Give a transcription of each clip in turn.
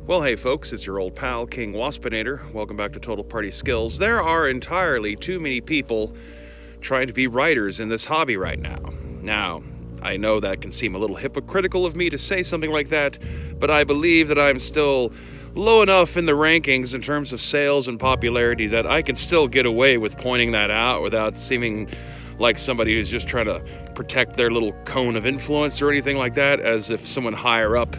Well, hey folks, it's your old pal, King Waspinator. Welcome back to Total Party Skills. There are entirely too many people trying to be writers in this hobby right now. Now, I know that can seem a little hypocritical of me to say something like that, but I believe that I'm still low enough in the rankings in terms of sales and popularity that I can still get away with pointing that out without seeming like somebody who's just trying to protect their little cone of influence or anything like that, as if someone higher up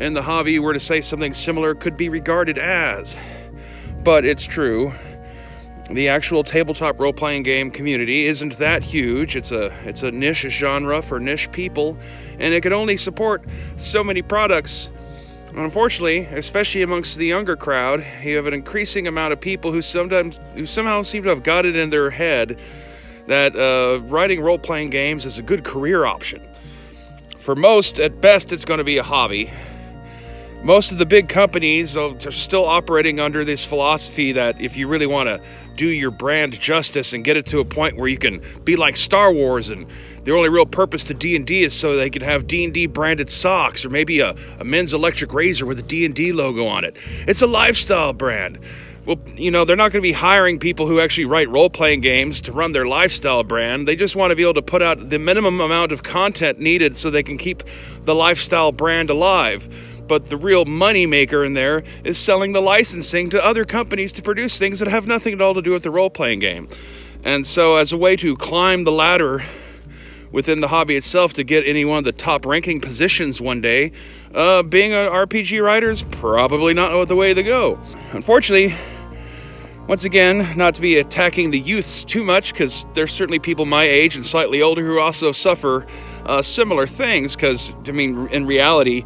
in the hobby were to say something similar could be regarded as. But it's true. The actual tabletop role-playing game community isn't that huge. It's a niche genre for niche people, and it can only support so many products. Unfortunately, especially amongst the younger crowd, you have an increasing amount of people who somehow seem to have got it in their head that writing role-playing games is a good career option. For most, at best, it's going to be a hobby. Most of the big companies are still operating under this philosophy that if you really want to do your brand justice and get it to a point where you can be like Star Wars, and their only real purpose to D&D is so they can have D&D branded socks or maybe a men's electric razor with a D&D logo on it. It's a lifestyle brand. Well, they're not going to be hiring people who actually write role-playing games to run their lifestyle brand. They just want to be able to put out the minimum amount of content needed so they can keep the lifestyle brand alive. But the real money maker in there is selling the licensing to other companies to produce things that have nothing at all to do with the role-playing game. And so as a way to climb the ladder within the hobby itself to get any one of the top ranking positions one day, being an RPG writer is probably not the way to go. Unfortunately, once again, not to be attacking the youths too much, because there's certainly people my age and slightly older who also suffer similar things, because, in reality,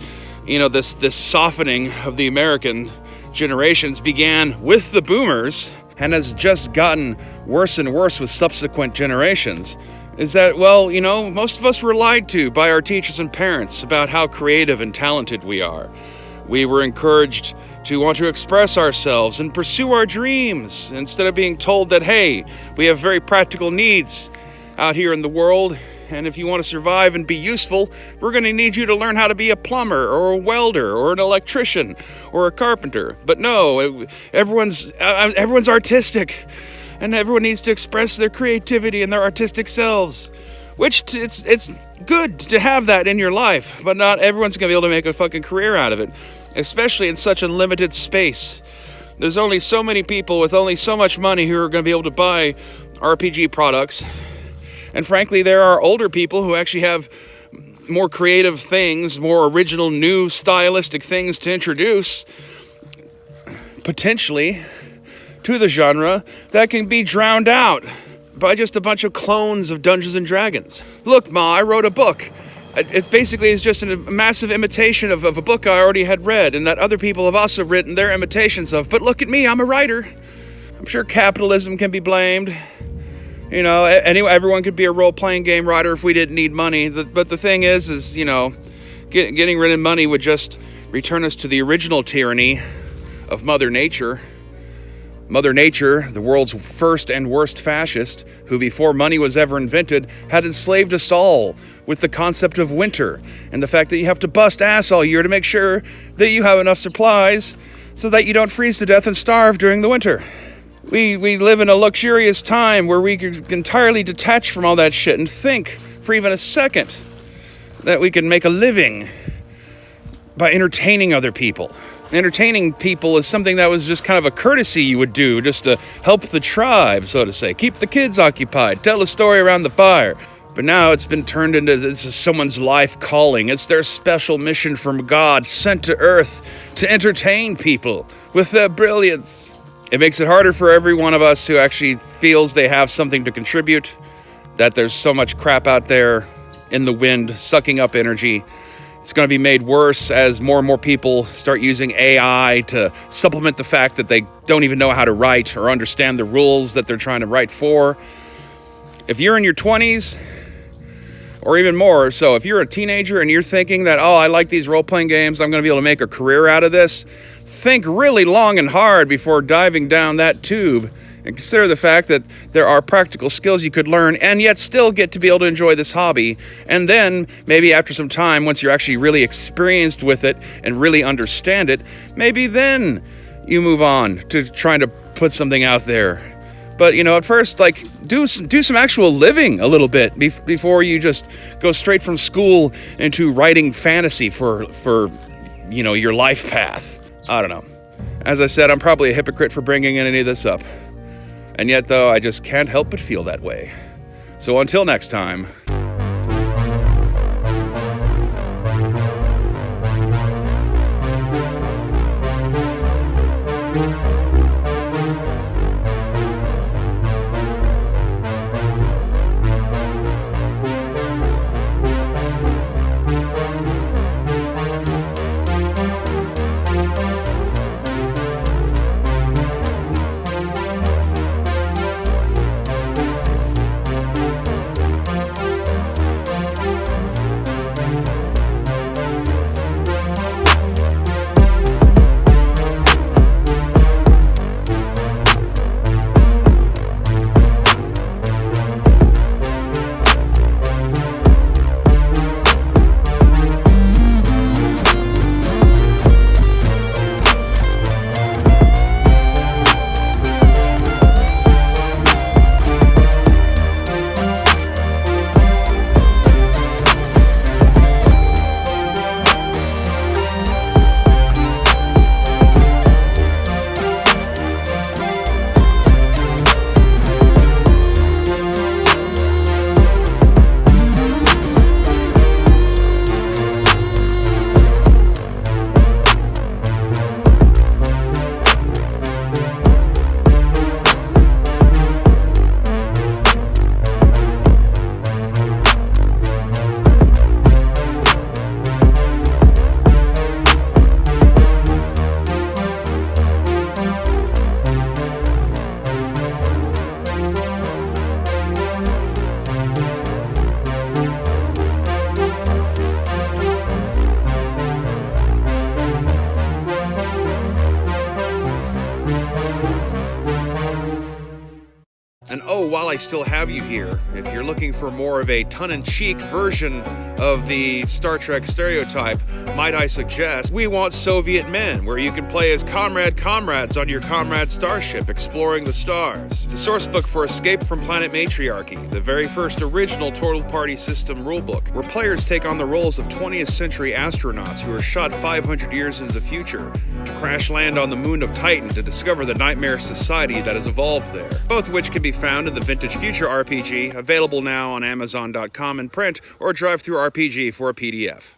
this softening of the American generations began with the boomers and has just gotten worse and worse with subsequent generations. Is that, most of us were lied to by our teachers and parents about how creative and talented we are. We were encouraged to want to express ourselves and pursue our dreams instead of being told that, hey, we have very practical needs out here in the world, and if you want to survive and be useful, we're going to need you to learn how to be a plumber or a welder or an electrician or a carpenter. But no, everyone's artistic, and everyone needs to express their creativity and their artistic selves. Which it's good to have that in your life, but not everyone's going to be able to make a fucking career out of it, especially in such a limited space. There's only so many people with only so much money who are going to be able to buy RPG products. And frankly, there are older people who actually have more creative things, more original, new, stylistic things to introduce, potentially, to the genre that can be drowned out by just a bunch of clones of Dungeons and Dragons. Look, Ma, I wrote a book. It basically is just a massive imitation of a book I already had read and that other people have also written their imitations of. But look at me, I'm a writer. I'm sure capitalism can be blamed. Anyway, everyone could be a role-playing game writer if we didn't need money. But the thing is getting rid of money would just return us to the original tyranny of Mother Nature. Mother Nature, the world's first and worst fascist, who before money was ever invented, had enslaved us all with the concept of winter and the fact that you have to bust ass all year to make sure that you have enough supplies so that you don't freeze to death and starve during the winter. We live in a luxurious time where we can entirely detach from all that shit and think for even a second that we can make a living by entertaining other people. Entertaining people is something that was just kind of a courtesy you would do just to help the tribe, so to say. Keep the kids occupied, tell a story around the fire. But now it's been turned into this is someone's life calling. It's their special mission from God sent to earth to entertain people with their brilliance. It makes it harder for every one of us who actually feels they have something to contribute, that there's so much crap out there in the wind sucking up energy. It's going to be made worse as more and more people start using AI to supplement the fact that they don't even know how to write or understand the rules that they're trying to write for. If you're in your 20s, or even more, so if you're a teenager and you're thinking that, I like these role-playing games, I'm going to be able to make a career out of this, think really long and hard before diving down that tube And consider the fact that there are practical skills you could learn and yet still get to be able to enjoy this hobby. And then, maybe after some time, once you're actually really experienced with it and really understand it, maybe then you move on to trying to put something out there. But, at first, do some actual living a little bit before you just go straight from school into writing fantasy for your life path. I don't know. As I said, I'm probably a hypocrite for bringing any of this up. And yet, though, I just can't help but feel that way. So until next time... And oh, while I still have you here, if you're looking for more of a tongue-in-cheek version of the Star Trek stereotype, might I suggest We Want Soviet Men, where you can play as comrades on your comrade starship exploring the stars. It's a sourcebook for Escape from Planet Matriarchy, the very first original Total Party System rulebook, where players take on the roles of 20th century astronauts who are shot 500 years into the future to crash land on the moon of Titan to discover the nightmare society that has evolved there, both of which can be found in the Vintage Future RPG, available now on Amazon.com in print or Drive-Thru RPG for a PDF.